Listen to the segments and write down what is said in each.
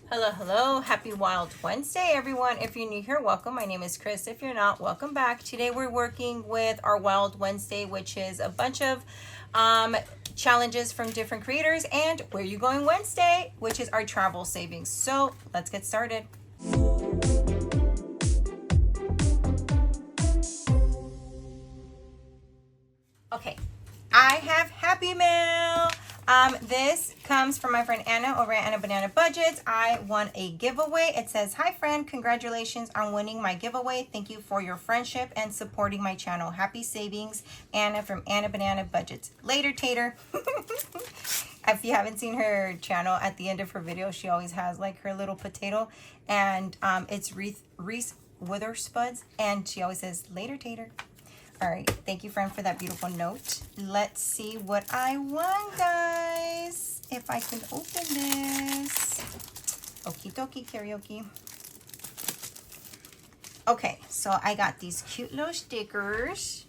Hello, hello. Happy Wild Wednesday, everyone. If you're new here, welcome. My name is Chris. If you're not, welcome back. Today we're working with our Wild Wednesday, which is a bunch of challenges from different creators, and Where You Going Wednesday, which is our travel savings. So let's get started. Okay, I have Happy Mail. This comes from my friend Anna over at Anna Banana Budgets. I won a giveaway. It says, "Hi friend, congratulations on winning my giveaway. Thank you for your friendship and supporting my channel. Happy savings, Anna from Anna Banana Budgets." Later, Tater. If you haven't seen her channel, at the end of her video, she always has like her little potato, and it's Reese Witherspoon's, and she always says, "Later, Tater." All right, thank you, friend, for that beautiful note. Let's see what I won, guys. If I can open this. Okie dokie, karaoke. Okay, so I got these cute little stickers.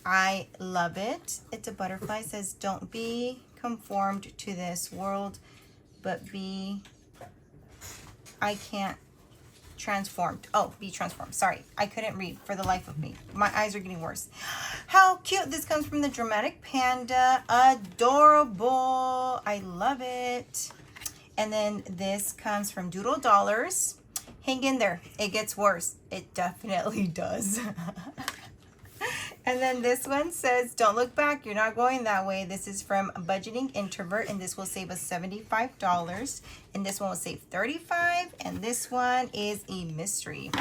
I love it. It's a butterfly. It says, "Don't be conformed to this world, but I can't transformed." Oh, be transformed. Sorry, I couldn't read for the life of me. My eyes are getting worse. How cute. This comes from the Dramatic Panda. Adorable. I love it. And then this comes from Doodle Dollars. Hang in there. It gets worse. It definitely does. And then this one says, "Don't look back. You're not going that way." This is from Budgeting Introvert, and this will save us $75. And this one will save $35. And this one is a mystery.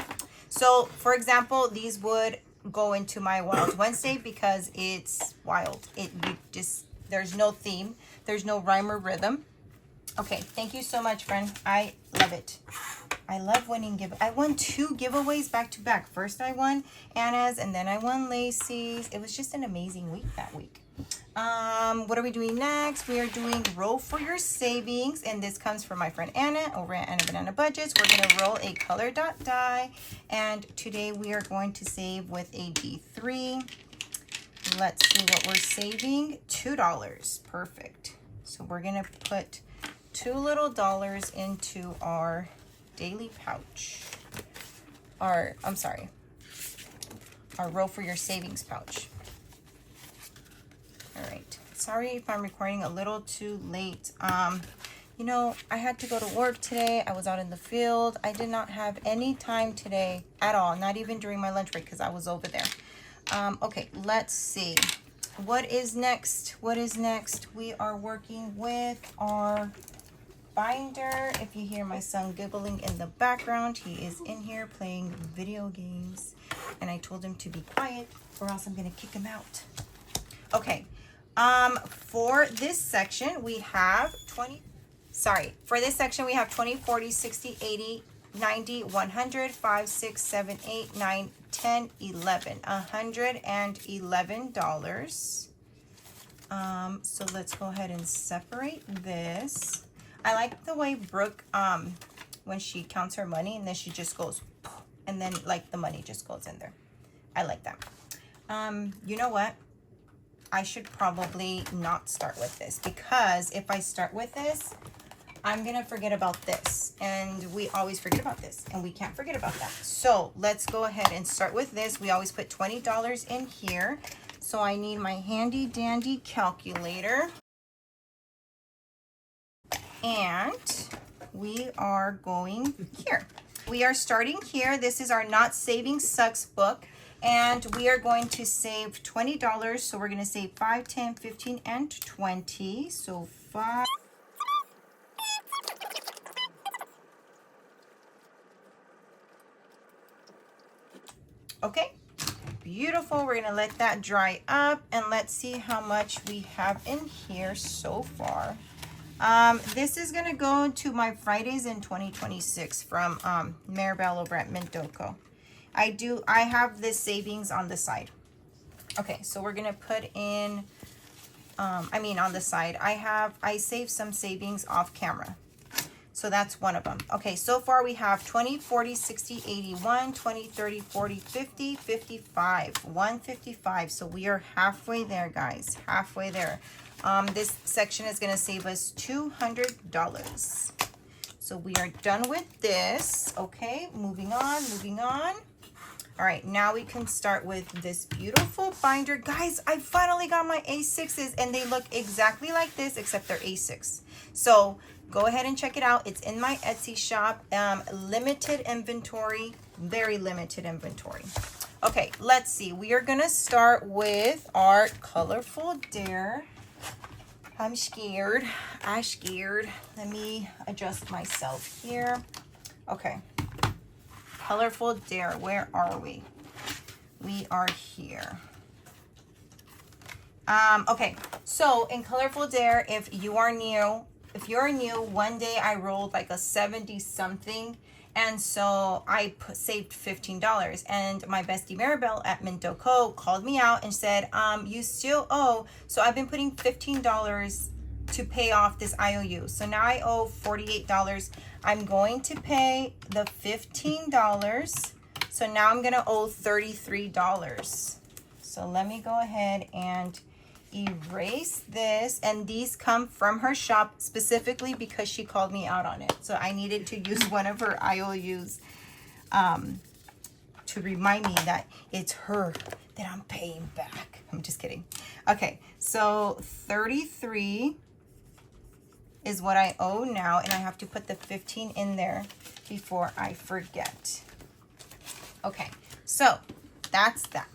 So, for example, these would go into my Wild Wednesday because it's wild. There's no theme. There's no rhyme or rhythm. Okay, thank you so much, friend. I love it. I love winning I won 2 giveaways back to back. First I won Anna's, and then I won Lacey's. It was just an amazing week that week. What are we doing next? We are doing Roll for Your Savings, and this comes from my friend Anna over at Anna Banana Budgets. We're going to roll a color dot die, and today we are going to save with a D3. Let's see what we're saving. $2. Perfect. So we're going to put 2 little dollars into our daily pouch, our Roll for Your Savings pouch. All right, sorry if I'm recording a little too late. You know, I had to go to work today. I was out in the field. I did not have any time today at all, not even during my lunch break, because I was over there. Okay, let's see what is next. We are working with our binder. If you hear my son giggling in the background, he is in here playing video games, and I told him to be quiet or else I'm gonna kick him out. Okay, for this section we have 20, for this section we have 20, 40, 60, 80, 90, 100, 5, 6, 7, 8, 9, 10, 11, $111. So let's go ahead and separate this. I like the way Brooke, when she counts her money and then she just goes, and then like the money just goes in there. I like that. You know what? I should probably not start with this, because if I start with this, I'm going to forget about this. And we always forget about this, and we can't forget about that. So let's go ahead and start with this. We always put $20 in here. So I need my handy dandy calculator. And we are going here. We are starting here. This is our Not Saving Sucks book. And we are going to save $20. So we're going to save 5, 10, 15, and 20. So 5. Okay. Beautiful. We're going to let that dry up. And let's see how much we have in here so far. This is going to go to my Fridays in 2026 from Maribel over at Mendoco. I have this savings on the side. Okay, so we're going to put in, on the side. I saved some savings off camera. So that's one of them. Okay, so far we have 20, 40, 60, 81, 20, 30, 40, 50, 55, 155. So we are halfway there, guys, halfway there. This section is going to save us $200. So we are done with this. Okay, moving on, moving on. All right, now we can start with this beautiful binder. Guys, I finally got my A6s and they look exactly like this except they're A6. So go ahead and check it out. It's in my Etsy shop. Limited inventory, very limited inventory. Okay, let's see. We are gonna start with our Colorful Dare. I'm scared. I'm scared. Let me adjust myself here. Okay. Colorful Dare, where are we? We are here. Okay, so in Colorful Dare, if you're new, one day I rolled like a 70 something, and so I saved $15, and my bestie Maribel at Minto Co called me out and said, you still owe, so I've been putting $15 to pay off this IOU. So now I owe $48. I'm going to pay the $15. So now I'm gonna owe $33. So let me go ahead and erase this. And these come from her shop specifically because she called me out on it. So I needed to use one of her IOUs to remind me that it's her that I'm paying back. I'm just kidding. Okay, so 33 is what I owe now, and I have to put the 15 in there before I forget. Okay, so that's that.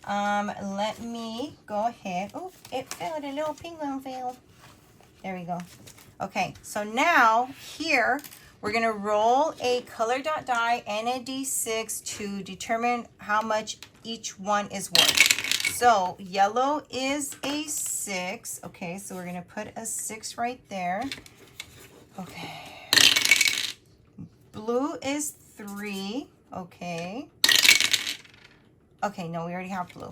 Let me go ahead. Oh, it fell, the little penguin fell. There we go. Okay, so now here we're gonna roll a color dot die and a D6 to determine how much each one is worth. So yellow is a 6. Okay, so we're gonna put a 6 right there. Okay. Blue is 3. Okay. Okay, no, we already have blue.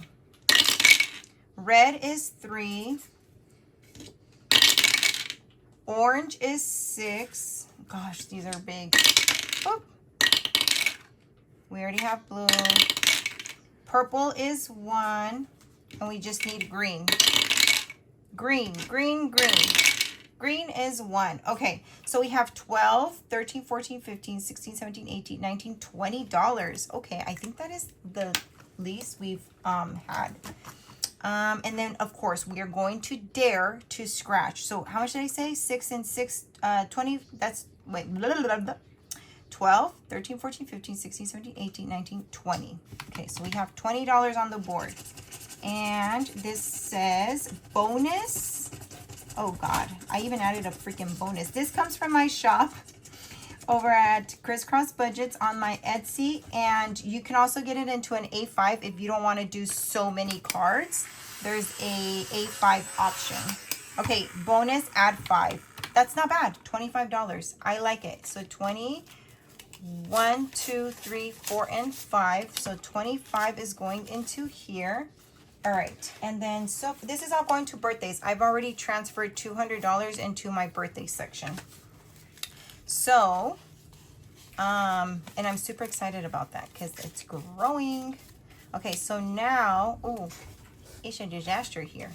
Red is 3. Orange is 6. Gosh, these are big. Oop. We already have blue. Purple is 1. And we just need green. Green, green, green. Green is 1. Okay, so we have 12, 13, 14, 15, 16, 17, 18, 19, $20. Okay, I think that is the least we've had. And then, of course, we are going to dare to scratch. So how much did I say? 6 and 6, 20. That's, wait, blah, blah, blah, blah. 12, 13, 14, 15, 16, 17, 18, 19, 20. Okay, so we have $20 on the board. And this says bonus. Oh God, I even added a freaking bonus. This comes from my shop over at Crisscross Budgets on my Etsy. And you can also get it into an A5 if you don't want to do so many cards. There's a A5 option. Okay, bonus, add 5. That's not bad, $25. I like it. So 20, 1, 2, 3, 4, and 5. So 25 is going into here. All right, and then so this is all going to birthdays. I've already transferred $200 into my birthday section. So, and I'm super excited about that because it's growing. Okay, so now, oh, it's a disaster here.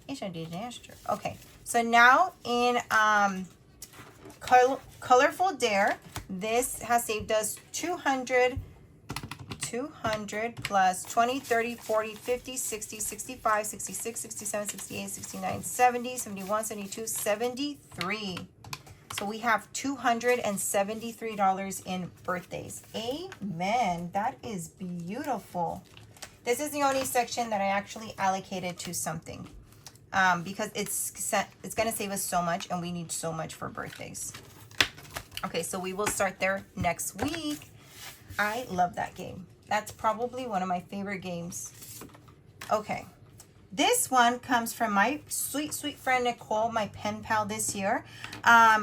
It's a disaster. Okay, so now in Colorful Dare, this has saved us 200 plus 20, 30, 40, 50, 60, 65, 66, 67, 68, 69, 70, 71, 72, 73. So we have $273 in birthdays. Amen. That is beautiful. This is the only section that I actually allocated to something because it's going to save us so much and we need so much for birthdays. Okay, so we will start there next week. I love that game. That's probably one of my favorite games. Okay. This one comes from my sweet, sweet friend Nicole, my pen pal this year,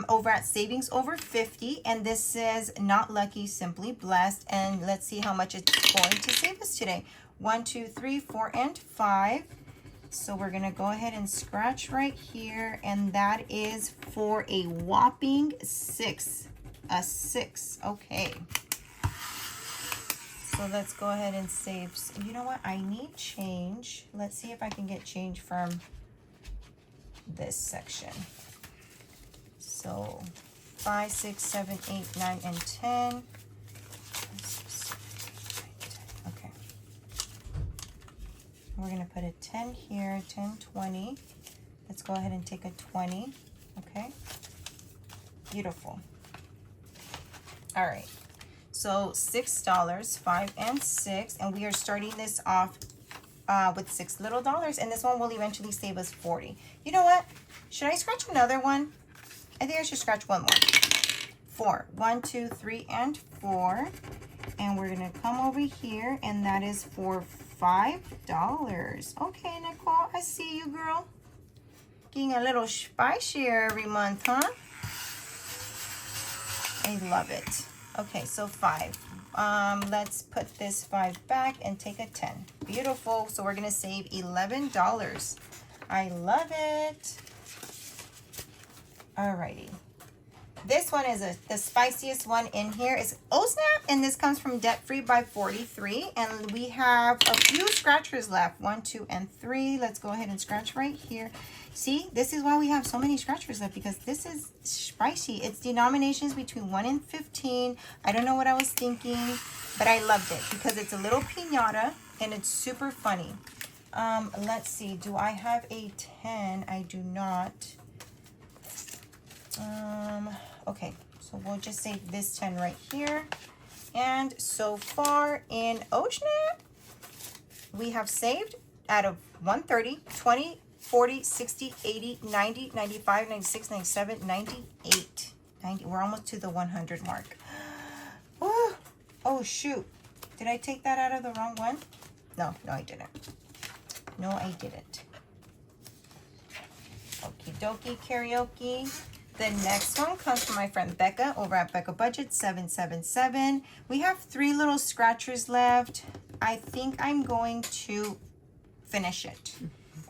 over at Savings Over 50. And this says, not lucky, simply blessed. And let's see how much it's going to save us today. 1, 2, 3, 4, and 5. So we're going to go ahead and scratch right here. And that is for a whopping 6. A 6. Okay. So let's go ahead and save. You know what? I need change. Let's see if I can get change from this section. So 5, 6, 7, 8, 9, and 10. Okay. We're going to put a 10 here, 10, 20. Let's go ahead and take a 20. Okay. Beautiful. All right. So $6, 5 and 6. And we are starting this off with $6 little dollars. And this one will eventually save us 40. You know what? Should I scratch another one? I think I should scratch one more. 4. 1, 2, 3, and 4. And we're going to come over here, and that is for $5. Okay, Nicole, I see you, girl. Getting a little spicier every month, huh? I love it. Okay, so 5. Let's put this 5 back and take a 10. Beautiful. So we're going to save $11. I love it. Alrighty. This one is the spiciest one in here. It's Oh Snap, and this comes from Debt Free by 43. And we have a few scratchers left. 1, 2, and 3. Let's go ahead and scratch right here. See, this is why we have so many scratchers left, because this is spicy. It's denominations between 1 and 15. I don't know what I was thinking, but I loved it because it's a little piñata and it's super funny. Let's see. Do I have a 10? I do not. Okay, so we'll just save this 10 right here. And so far in Oh Snap, we have saved out of 130, 20, 40, 60, 80, 90, 95, 96, 97, 98. 90. We're almost to the 100 mark. Ooh. Oh, shoot. Did I take that out of the wrong one? No, I didn't. No, I didn't. Okie dokie, karaoke. The next one comes from my friend Becca over at Becca Budget 777. We have 3 little scratchers left. I think I'm going to finish it.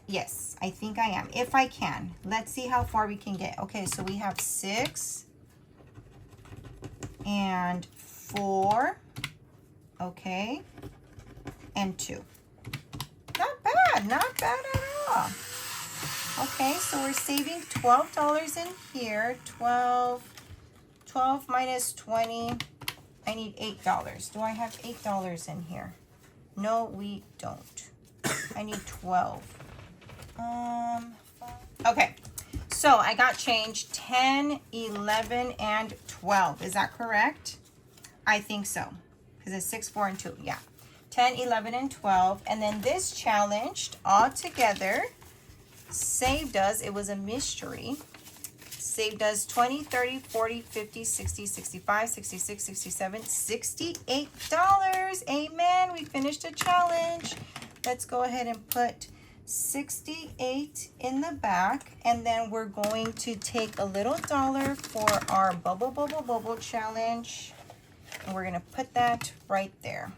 Yes, I think I am, if I can. Let's see how far we can get. Okay, so we have 6 and 4. Okay, and 2. Not bad at all. Okay, so we're saving $12 in here. 12 minus 20. I need $8. Do I have $8 in here? No, we don't. I need 12. Okay, so I got change 10, 11, and 12. Is that correct? I think so, because it's 6, 4, and 2. Yeah, 10, 11, and 12. And then this challenged all together saved us, it was a mystery, saved us 20, 30, 40, 50, 60, 65, 66, 67, $68. Amen. We finished the challenge. Let's go ahead and put 68 in the back, and then we're going to take a little dollar for our bubble challenge, and we're going to put that right there.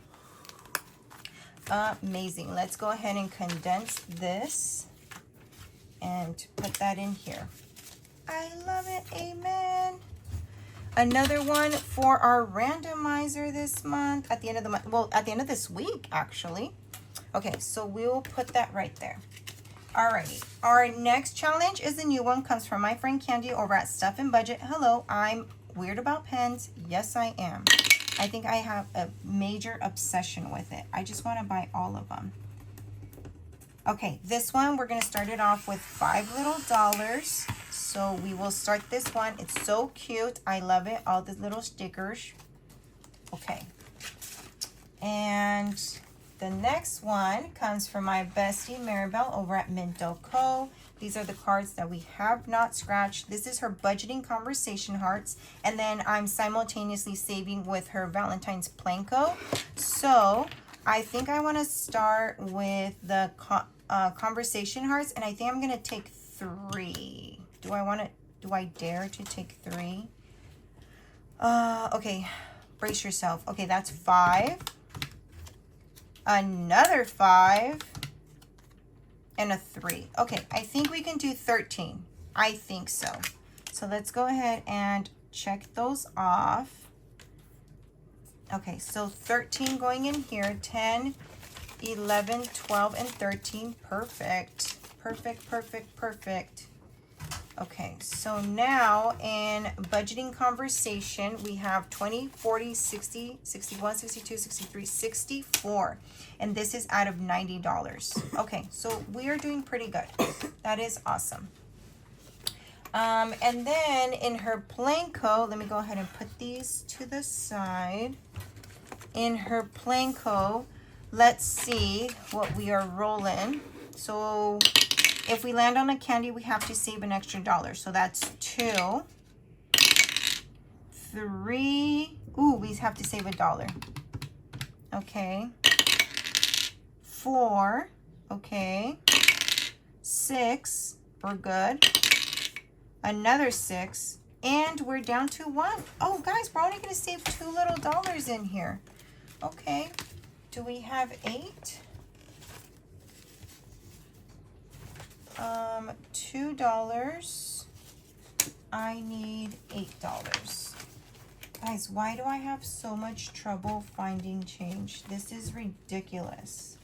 Amazing. Let's go ahead and condense this and put that in here. I love it. Amen. Another one for our randomizer this month, at the end of the month, well, at the end of this week actually. Okay, so we'll put that right there. Alrighty, our next challenge is a new one, comes from my friend Candy over at Stuff and Budget. Hello, I'm weird about pens. Yes, I am. I think I have a major obsession with it. I just want to buy all of them. Okay, this one, we're going to start it off with $5 little dollars. So we will start this one. It's so cute. I love it. All the little stickers. Okay. And the next one comes from my bestie Maribel over at Minto Co. These are the cards that we have not scratched. This is her budgeting conversation hearts. And then I'm simultaneously saving with her Valentine's Planko. So I think I want to start with the conversation hearts, and I think I'm going to take 3. Do I dare to take 3? Okay, brace yourself. Okay, that's 5. Another 5. And a 3. Okay, I think we can do 13. I think so. So let's go ahead and check those off. Okay, so 13 going in here, 10, 11, 12, and 13. Perfect. Perfect. Okay, so now in budgeting conversation, we have 20, 40, 60, 61, 62, 63, 64. And this is out of $90. Okay, so we are doing pretty good. That is awesome. And then in her Planko, let me go ahead and put these to the side. In her Planko, let's see what we are rolling. So if we land on a candy, we have to save an extra $1. So that's 2, 3. Ooh, we have to save $1. Okay. 4. Okay. 6. We're good. Another 6. And we're down to 1. Oh, guys, we're only going to save $2 little dollars in here. Okay. Do we have 8? $2. I need $8. Guys, why do I have so much trouble finding change? This is ridiculous.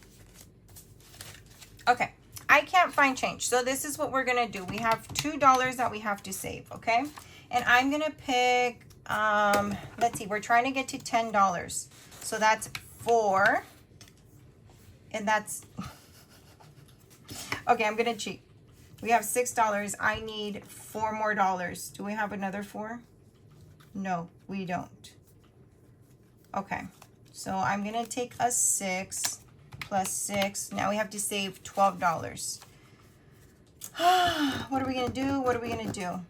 Okay, I can't find change. So this is what we're gonna do. We have $2 that we have to save, okay? And I'm gonna pick, let's see, we're trying to get to $10. So that's 4. And that's, okay, I'm gonna cheat. We have $6. I need $4 more. Do we have another 4? No, we don't. Okay, so I'm gonna take a 6 plus 6. Now we have to save $12. What are we gonna do? What are we gonna do?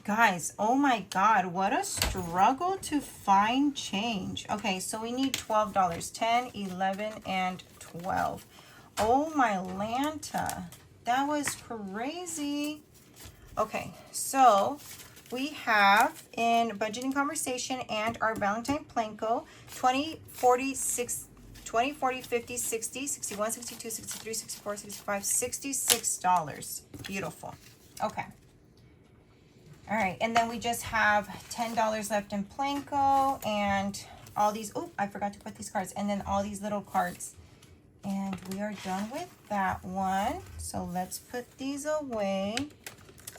Guys, oh my God, what a struggle to find change. Okay, so we need $12. 10, 11, and 12. Oh my Lanta. That was crazy. Okay, so we have in budgeting conversation and our Valentine Planko 20, 40, 20, 40, 50, 60, 61, 62, 63, 64, 65, $66. Beautiful. Okay. All right, and then we just have $10 left in Planko and all these, oh, I forgot to put these cards, and then all these little cards. And we are done with that one. So let's put these away.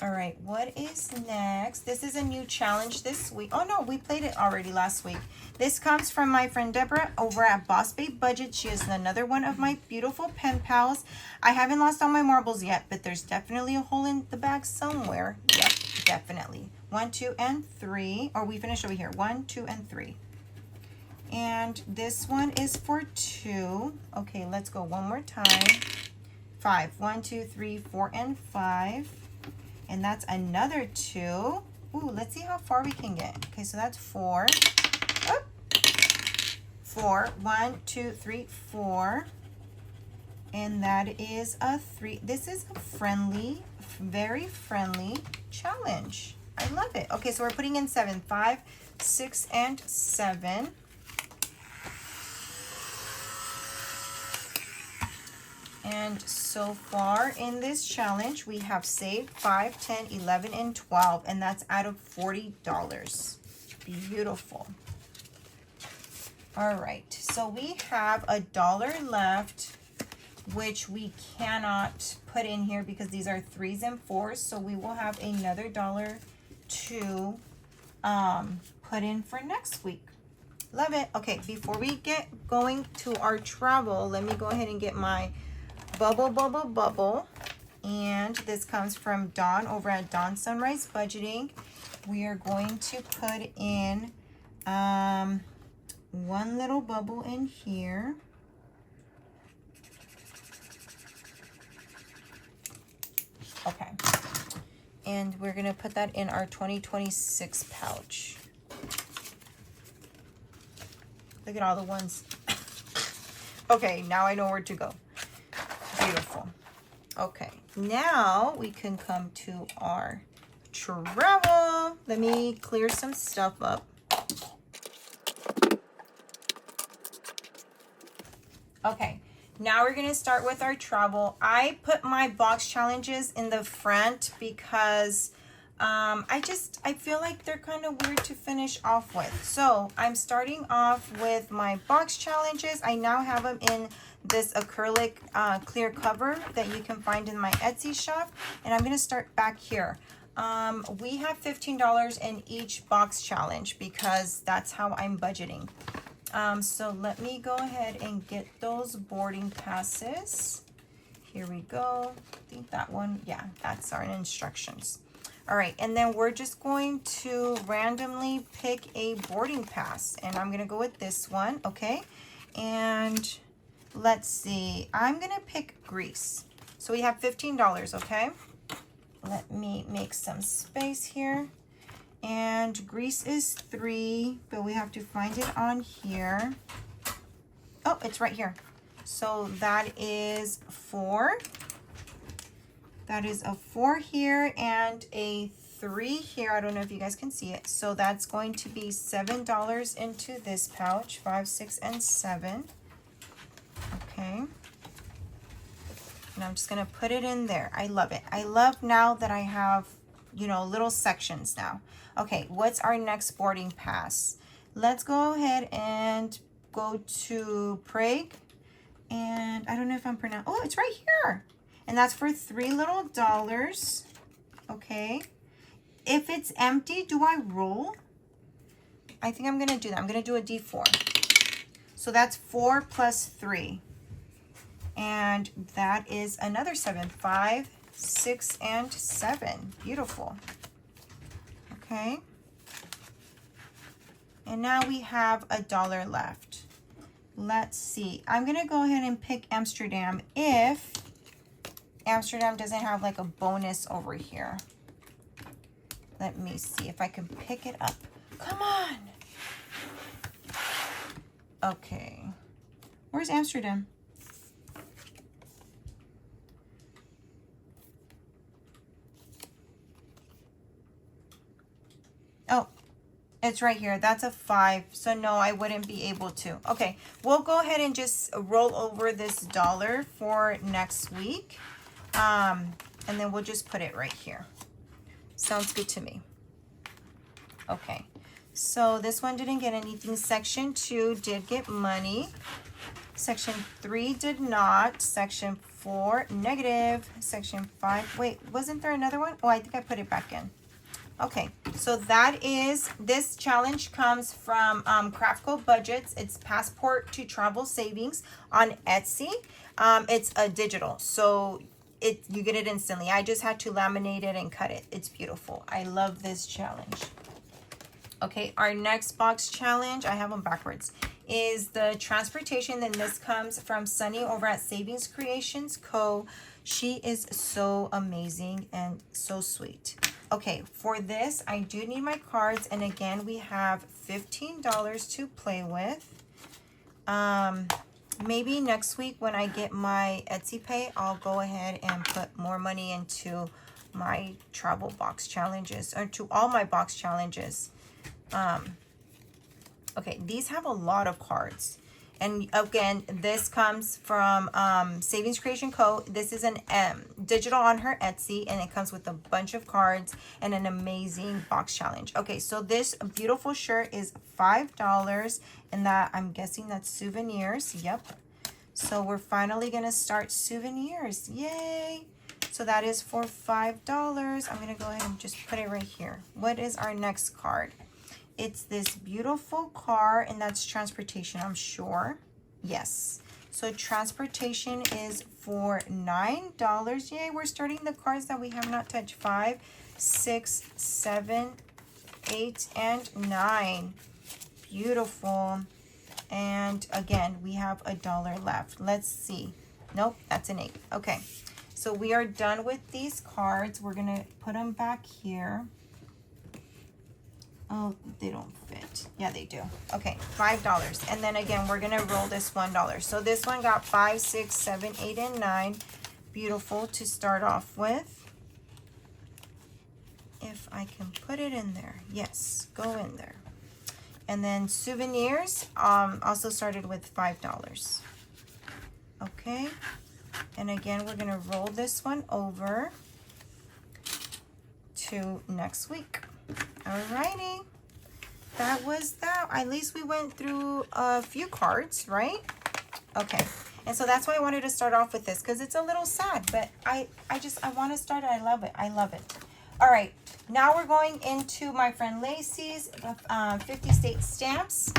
All right, what is next? This is a new challenge this week. Oh no, we played it already last week. This comes from my friend Deborah over at Boss Babe Budget. She is another one of my beautiful pen pals. I haven't lost all my marbles yet, but there's definitely a hole in the bag somewhere. Yep, definitely. 1, 2, and 3. Or we finish over here. 1, 2, and 3. And this one is for 2. Okay, let's go one more time. 5. 1, 2, 3, 4, and 5. And that's another 2. Ooh, let's see how far we can get. Okay, so that's 4. Oh, 4. 1, 2, 3, 4. And that is a 3. This is a friendly, very friendly challenge. I love it. Okay, so we're putting in 7. 5, 6, and 7. And so far in this challenge, we have saved 5, 10, 11, and 12, and that's out of $40. Beautiful. All right, so we have $1 left, which we cannot put in here because these are 3s and 4s, so we will have another $1 to put in for next week. Love it. Okay, before we get going to our travel, let me go ahead and get my bubble. And this comes from Dawn over at Dawn Sunrise Budgeting. We are going to put in one little bubble in here. Okay. And we're going to put that in our 2026 pouch. Look at all the ones. Okay, now I know where to go. Beautiful. Okay, now we can come to our travel. Let me clear some stuff up. Okay, now we're going to start with our travel. I put my box challenges in the front because I feel like they're kind of weird to finish off with. So I'm starting off with my box challenges. I now have them in this acrylic clear cover that you can find in my Etsy shop. And I'm going to start back here. We have $15 in each box challenge because that's how I'm budgeting. So let me go ahead and get those boarding passes. Here we go. I think that one, yeah, that's our instructions. All right, and then we're just going to randomly pick a boarding pass, and I'm gonna go with this one, okay? And let's see, I'm gonna pick Greece. So we have $15, okay? Let me make some space here. And Greece is 3, but we have to find it on here. Oh, it's right here. So that is 4. That is a 4 here and a 3 here. I don't know if you guys can see it. So that's going to be $7 into this pouch. 5, 6, and 7. Okay. And I'm just going to put it in there. I love it. I love now that I have, you know, little sections now. Okay, what's our next boarding pass? Let's go ahead and go to Prague. And I don't know if I'm pronouncing. Oh, it's right here. And that's for $3 little. Okay. If it's empty, do I roll? I think I'm going to do that. I'm going to do a D4. So that's 4 plus 3. And that is another 7. 5, 6, and 7. Beautiful. Okay. And now we have $1 left. Let's see. I'm going to go ahead and pick Amsterdam if Amsterdam doesn't have like a bonus over here. Let me see if I can pick it up. Come on. Okay. Where's Amsterdam? Oh, it's right here. That's a 5. So no, I wouldn't be able to. Okay, we'll go ahead and just roll over this $1 for next week. And then we'll just put it right here. Sounds good to me. Okay, so this one didn't get anything. Section 2 did get money. Section 3 did not. Section 4, negative. Section 5, wait, wasn't there another one? Oh, I think I put it back in. Okay, so that is, this challenge comes from Craftco Budgets. It's Passport to Travel Savings on Etsy. It's a digital, so you get it instantly. I just had to laminate it and cut it. It's beautiful. I love this challenge. Okay, our next box challenge, I have them backwards, is the transportation. Then this comes from Sunny over at Savings Creations Co. She is so amazing and so sweet. Okay, for this, I do need my cards. And again, we have $15 to play with. Maybe next week when I get my Etsy pay, I'll go ahead and put more money into my travel box challenges, or to all my box challenges. Okay, these have a lot of cards. And again, this comes from Savings Creation Co. This is an digital on her Etsy, and it comes with a bunch of cards and an amazing box challenge. Okay, so this beautiful shirt is $5, and that, I'm guessing that's souvenirs. Yep. So we're finally gonna start souvenirs. Yay! So that is for $5. I'm gonna go ahead and just put it right here. What is our next card? It's this beautiful car, and that's transportation, I'm sure. Yes. So transportation is for $9. Yay, we're starting the cards that we have not touched. 5, 6, 7, 8, and 9. Beautiful. And again, we have $1 left. Let's see. Nope, that's an 8. Okay. So we are done with these cards. We're going to put them back here. Oh, they don't fit. Yeah, they do. Okay, $5. And then again, we're gonna roll this $1. So this one got 5, 6, 7, 8, and 9. Beautiful to start off with. If I can put it in there. Yes, go in there. And then souvenirs also started with $5. Okay. And again, we're gonna roll this one over to next week. Alrighty. That was that. At least we went through a few cards, right? Okay. And so that's why I wanted to start off with this, because it's a little sad, but I want to start it. I love it. I love it. All right. Now we're going into my friend Lacey's 50 state stamps.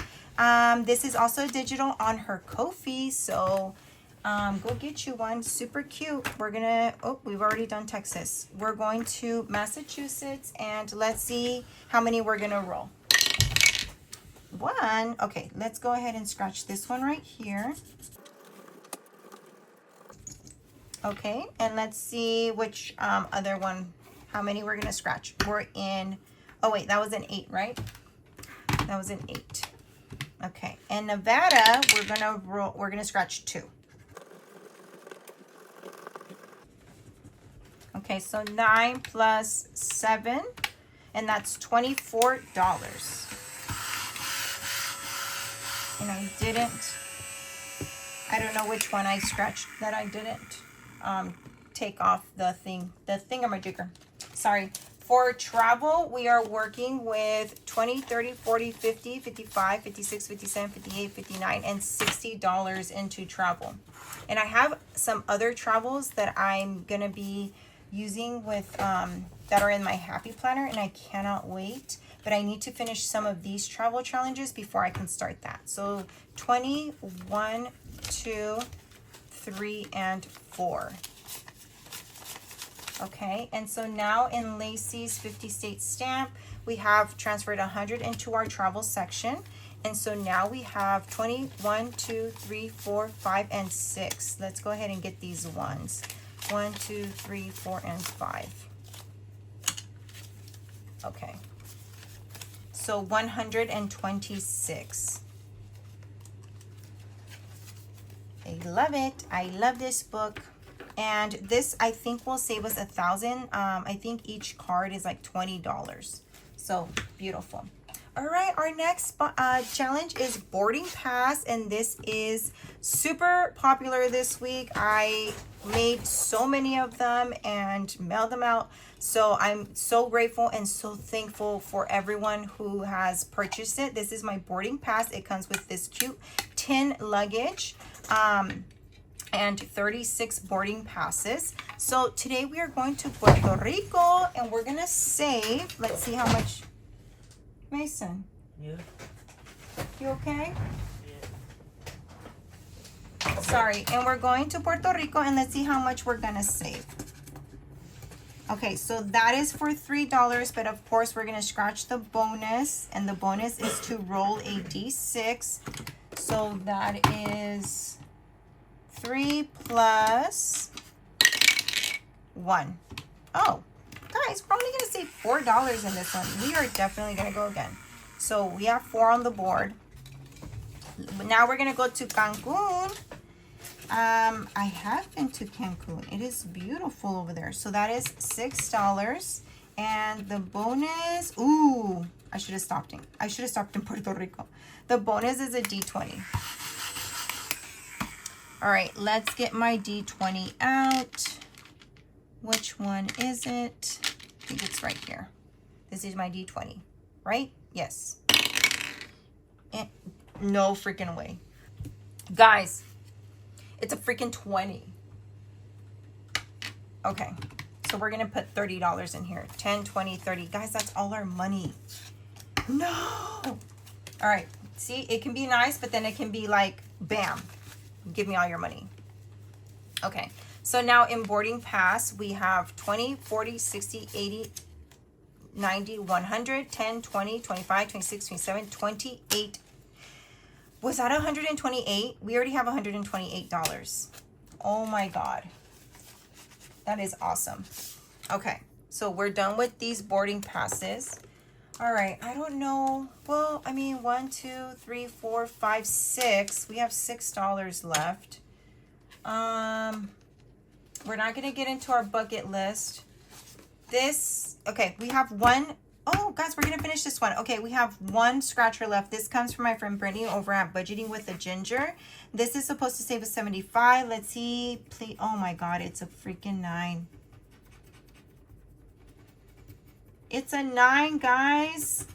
This is also digital on her Ko-fi, so go get you one. Super cute. We're gonna, oh, we've already done Texas. We're going to Massachusetts, and let's see how many we're gonna roll. One. Okay, let's go ahead and scratch this one right here. Okay, and let's see which other one, how many we're gonna scratch. We're in, oh wait, that was an 8, right? That was an 8. Okay, and Nevada, we're gonna scratch 2. Okay, so 9 plus 7, and that's $24. And I don't know which one I scratched that I didn't take off the thingamajigger. Sorry. For travel, we are working with 20, 30, 40, 50, 55, 56, 57, 58, 59, and $60 into travel. And I have some other travels that I'm going to be using with that are in my happy planner, and I cannot wait. But I need to finish some of these travel challenges before I can start that. So 20, 1, 2, 3, and 4. Okay, and so now in Lacey's 50 state stamp, we have transferred 100 into our travel section. And so now we have 20, 1, 2, 3, 4, 5, and 6. Let's go ahead and get these ones. 1, 2, 3, 4, and 5. Okay. So 126. I love it. I love this book. And this, I think, will save us $1,000. I think each card is like $20. So beautiful. All right, our next challenge is boarding pass, and this is super popular this week. I made so many of them and mailed them out. So I'm so grateful and so thankful for everyone who has purchased it. This is my boarding pass. It comes with this cute tin luggage. And 36 boarding passes. So today we are going to Puerto Rico, and we're gonna save, let's see how much. Mason. Yeah. You okay? Yeah. Sorry. And we're going to Puerto Rico, and let's see how much we're gonna save. Okay, so that is for $3, but of course we're gonna scratch the bonus, and the bonus is to roll a D6. So that is 3 plus 1. Oh, guys, we're only gonna save $4 in this one. We are definitely gonna go again. So we have 4 on the board. Now we're gonna go to Cancun. I have been to Cancun. It is beautiful over there. So that is $6. And the bonus, ooh, I should have stopped in Puerto Rico. The bonus is a D20. All right, let's get my D20 out. Which one is it? I think it's right here. This is my D20, right? Yes. And no freaking way. Guys, it's a freaking 20. Okay, so we're gonna put $30 in here. 10, 20, 30. Guys, that's all our money. No. All right, see, it can be nice, but then it can be like, bam. Give me all your money. Okay, so now in boarding pass, we have 20, 40, 60, 80, 90, 100, 10, 20, 25, 26, 27, 28. Was that 128? We already have $128. Oh my God. That is awesome. Okay, so we're done with these boarding passes. All right, I don't know. Well, I mean, 1, 2, 3, 4, 5, 6. We have $6 left. We're not gonna get into our bucket list. This, okay, we have one. Oh, guys, we're gonna finish this one. Okay, we have one scratcher left. This comes from my friend Brittany over at Budgeting with the Ginger. This is supposed to save us $75. Let's see, please. Oh my God, it's a freaking 9. It's a 9, guys.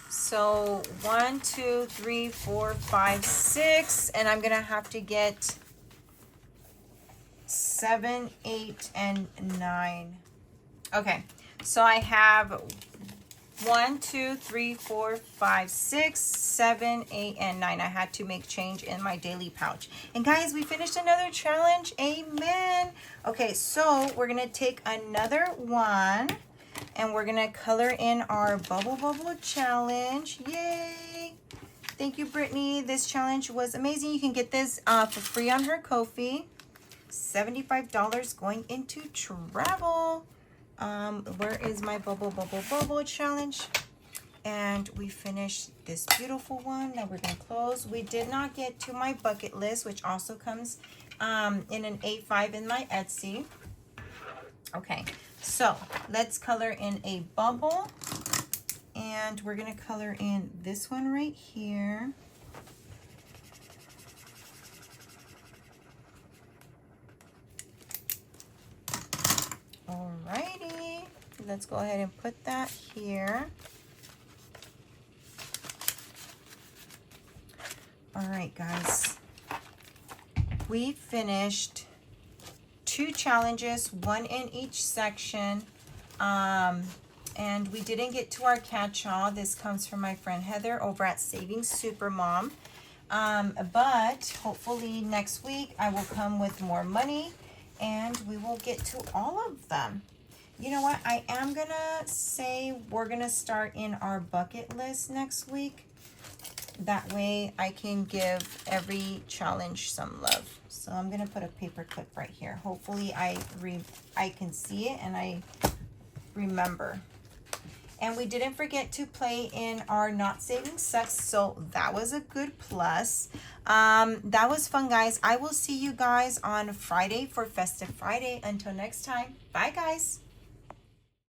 So 1, 2, 3, 4, 5, 6, and I'm gonna have to get 7, 8, and 9. Okay, so I have 1, 2, 3, 4, 5, 6, 7, 8, and 9. I had to make change in my daily pouch. And guys, we finished another challenge. Amen. Okay, so we're gonna take another one and we're gonna color in our Bubble Bubble challenge. Yay! Thank you, Brittany. This challenge was amazing. You can get this for free on her Ko-fi. $75 going into travel. Where is my Bubble Bubble Bubble challenge? And we finished this beautiful one that we're gonna close. We did not get to my bucket list, which also comes in an A5 in my Etsy. Okay, so let's color in a bubble, and we're gonna color in this one right here. Alrighty, let's go ahead and put that here. All right, guys, we finished 2 challenges, 1 in each section, and we didn't get to our catch-all. This comes from my friend Heather over at Saving Supermom, but hopefully next week I will come with more money and we will get to all of them. You know what, I am gonna say we're gonna start in our bucket list next week. That way I can give every challenge some love. So I'm gonna put a paper clip right here. Hopefully I can see it and I remember. And we didn't forget to play in our Not Saving Sucks, so that was a good plus. That was fun, guys. I will see you guys on Friday for Festive Friday. Until next time, bye guys.